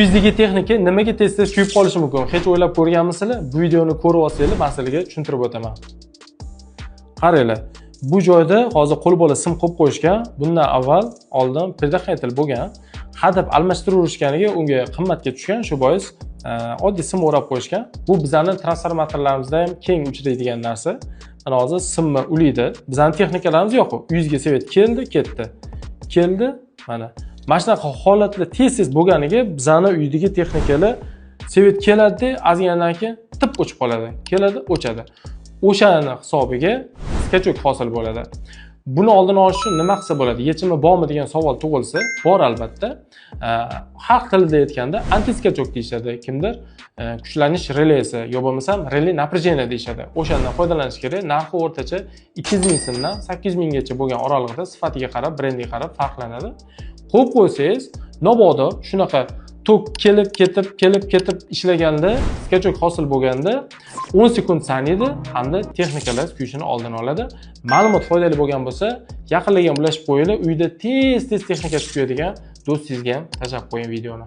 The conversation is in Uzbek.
Yuzdagi texnika nimaga tez-tez kuyib qolishi mumkin? Hech o'ylab ko'rganmisizlar? Bu videoni ko'rib olsanglar, men sizlarga tushuntirib o'taman. Qaranglar. Bu joyda hozir qo'l bola sim qo'yib qo'yishgan. Bundan avval oldin predaqaytil bo'lgan. Hadab almashtirib urishganiga unga qimmatga tushgan, shu bois oddiy sim o'rab qo'yishgan. Bu bizning transformatorlarimizda ham keng uchraydigan narsa. Mana hozir simni ulaydi. Bizning texnikalarimiz yo'q. Uyingizga svet keldi, ketdi. Keldi, mana. Mana shunaqa holatlar tez-tez bo'lganiga bizning uydagi texnikalar svet keladi, azgandan keyin tip o'chib qoladi. Keladi, o'chadi. O'shani hisobiga skachok hosil bo'ladi. Buni oldini olish uchun nima qilsa bo'ladi? Yechimi bormi degan savol tug'ilsa, bor albatta. Xalq tilida aytganda antiskachok deyishadi. Kimdir kuchlanish relesi yo bo'lmasam relay напряжение deyishadi. O'shandan foydalanish kerak. Narxi o'rtacha 200 ming so'mdan 800 minggacha bo'lgan oraliqda sifatiga qarab, brendiga qarab farqlanadi. Qo'yib qo'ysangiz, mabodo shunaqa tok kelib ketib ishlaganda, skachok hosil bo'lganda 10 sekund saniyda hamda texnikalar kuyishini oldini oladi. Ma'lumot foydali bo'lgan bo'lsa, yaqinlarga ulashib qo'yinglar. Uyda tez-tez texnika kuyadigan do'stingizga ham tashlab qo'ying videoni.